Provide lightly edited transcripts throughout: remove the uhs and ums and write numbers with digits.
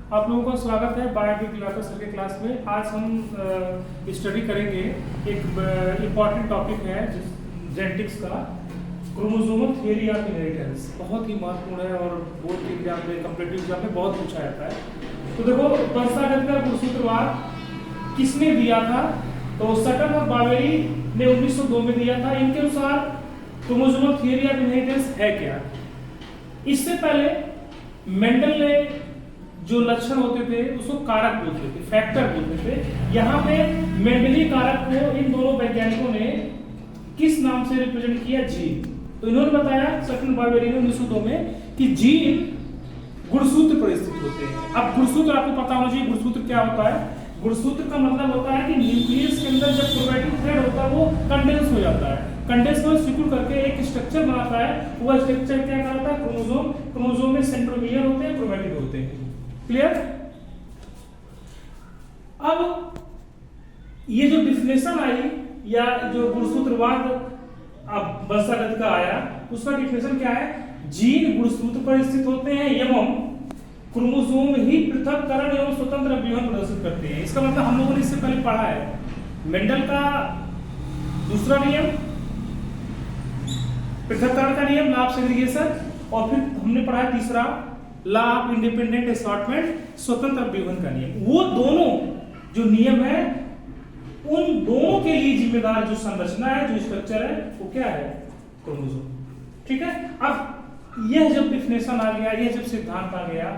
आप लोगों का स्वागत है बायोलॉजी सर के क्लास में। आज हम स्टडी करेंगे एक इम्पॉर्टेंट टॉपिक है जेनेटिक्स का, क्रोमोसोमल थियरी ऑफ इनहेरिटेंस। बहुत ही महत्वपूर्ण है और बोर्ड के एग्जाम में, कॉम्पिटिटिव एग्जाम में बहुत पूछा जाता है। तो देखो, वंशागत का गुणसूत्रवाद किसने दिया था? तो सटन और बावेरी ने 1902 में दिया था। इनके अनुसार क्रोमोसोमल थियरी ऑफ इनहेरिटेंस है क्या? इससे पहले मेंडल ने जो लक्षण होते थे उसको कारक बोलते थे, फैक्टर बोलते थे। यहाँ पे मेंडली कारक को इन दोनों वैज्ञानिकों ने किस नाम से रिप्रेजेंट किया? जीन। तो इन्होंने बताया, सटन बावेरी ने 1902 में, कि जीन गुणसूत्र पर स्थित होते हैं। अब गुणसूत्र आपको पता होना चाहिए, गुणसूत्र क्या होता है। गुणसूत्र का मतलब होता है कि न्यूक्लियस के अंदर जब क्रोमैटिन थ्रेड होता है वो कंडेंस हो जाता है। कंडेंस को सिकुड़ करके एक स्ट्रक्चर बनाता है। वह स्ट्रक्चर क्या कहलाता है? क्रोमोसोम। क्रोमोसोम में सेंट्रोमियर होते हैं, क्रोमैटिन होते हैं। क्लियर? अब ये जो डिफिनेशन आई या जो गुणसूत्रवाद अब वंशागत का आया, उसका डिफिनेशन क्या है? जीन गुणसूत्र पर स्थित होते हैं एवं क्रोमोसोम ही पृथक्करण एवं स्वतंत्र अभिव्यंजन प्रदर्शित करते हैं। इसका मतलब हम लोगों ने इससे पहले पढ़ा है मेंडल का दूसरा नियम, पृथक्करण का नियम, लॉ ऑफ सेग्रीगेशन, और फिर हमने पढ़ा है तीसरा लॉ ऑफ इंडिपेंडेंट असॉर्टमेंट, स्वतंत्र अभिव्यंजन का नियम। वो दोनों जो नियम है, उन दोनों के लिए जिम्मेदार जो संरचना है, जो स्ट्रक्चर है, वो क्या है? क्रोमोसोम। ठीक है। अब यह जब डिफिनेशन आ गया, यह जब सिद्धांत आ गया,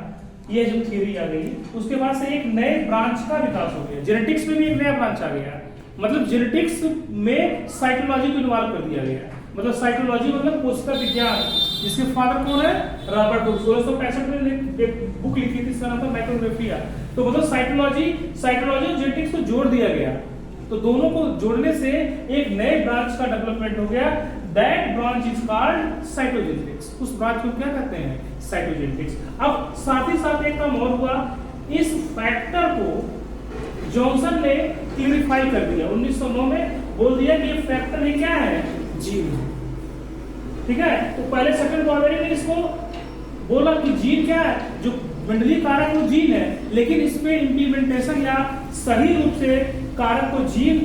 यह जब थियरी आ गई, उसके बाद से एक नए ब्रांच का विकास हो गया। जेनेटिक्स में भी एक नया ब्रांच आ गया। मतलब जेनेटिक्स में साइटोलॉजी को इन्वॉल्व कर दिया गया। मतलब साइटोलॉजी मतलब कोशिका विज्ञान, जिसके फादर कौन है? Robert Hooke. 1665 में एक बुक लिखी थी, इसका नाम था माइक्रोग्राफिया। तो मतलब साइटोलॉजी और जेनेटिक्स को जोड़ दिया गया। तो दोनों को जोड़ने से एक नए ब्रांच का डेवलपमेंट हो गया। That branch is called cytogenetics. उस ब्रांच को क्या कहते हैं? साइटोजेनेटिक्स। अब साथ ही साथ एक काम और हुआ, इस फैक्टर को जॉनसन ने क्लियरिफाई कर दिया 1909 में। बोल दिया कि ये फैक्टर ही क्या है? जीन। ठीक है। तो पहले सेकंड बावेरी ने इसको बोला कि जीन क्या है, जो मेंडली कारक वो जीन है, लेकिन इसमें इंप्लीमेंटेशन या सही रूप से कारक को जीन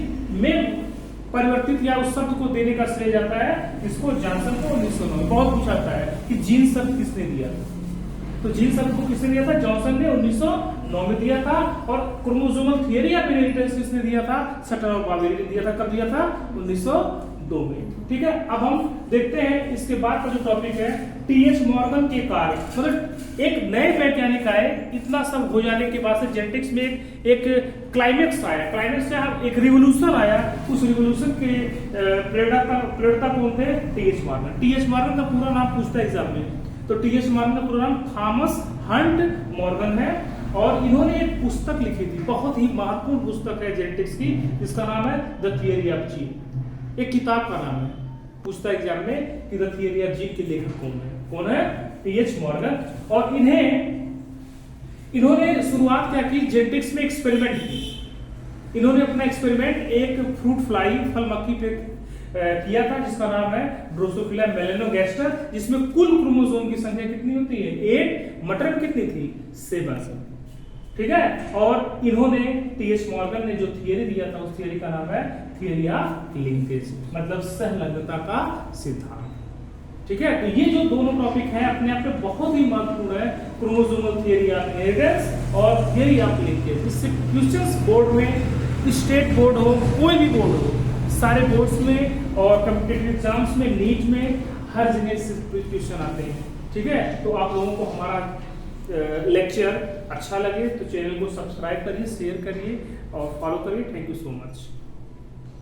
में परिवर्तित या उस शब्द को देने का श्रेय जाता है इसको जॉनसन को 1909 में। बहुत पूछा जाता है कि जीन शब्द किसने दिया? तो जीन शब्द को किसने दिया था? जॉनसन ने 1909 में दिया था। और क्रोमोसोमल थियरी ऑफ इनहेरिटेंस किसने दिया था? सटन और बावेरी ने दिया था। कब दिया था? 1902 में। ठीक है। अब हम देखते हैं इसके बाद का जो टॉपिक है, टीएच मॉर्गन के कार्य। मतलब एक नए वैज्ञानिक आए, इतना सब हो जाने के बाद से जेनेटिक्स में एक क्लाइमेक्स आया। क्लाइमेक्स से एक रिवोल्यूशन आया। उस रिवोल्यूशन के प्रेरणा कौन थे? TH Morgan. टीएच मॉर्गन का पूरा नाम पूछता है एग्जाम में। तो टीएच मॉर्गन का पूरा नाम थॉमस हंट मॉर्गन है। और इन्होंने एक पुस्तक लिखी थी, बहुत ही महत्वपूर्ण पुस्तक है जेनेटिक्स की, जिसका नाम है द थियरी ऑफ जीन। एक किताब का नाम है। पूछता है एग्जाम में कि द थियरी ऑफ जीन के लेखक कौन है? कौन है? TH Morgan. और इन्होंने शुरुआत क्या की? जेनेटिक्स में एक्सपेरिमेंट की। इन्होंने अपना एक्सपेरिमेंट एक फ्रूट फ्लाई, फल मक्खी पे किया था, जिसका नाम है ड्रोसोफिला मेलानोगास्टर, जिसमें कुल क्रोमोसोम की संख्या कितनी होती है? 8। मटर में कितनी थी? 7। ठीक है। और इन्होंने टीएच मॉर्गन ने जो थियरी दिया था, उस थियरी का नाम है थियरी ऑफ लिंकेज, मतलब सहलग्नता का सिद्धांत। ठीक है। तो ये जो दोनों टॉपिक हैं अपने आप में बहुत ही महत्वपूर्ण है, क्रोमोसोमल थियरी ऑफ इनहेरिटेंस और थियरी ऑफ लिंकेज। इससे क्वेश्चंस बोर्ड में, स्टेट बोर्ड हो, कोई भी बोर्ड हो, सारे बोर्ड्स में और कॉम्पिटिटिव एग्जाम्स में, नीट में, हर जगह से क्वेश्चन आते हैं। ठीक है। तो आप लोगों को हमारा लेक्चर अच्छा लगे तो चैनल को सब्सक्राइब करिए, शेयर करिए और फॉलो करिए। Thank you so much.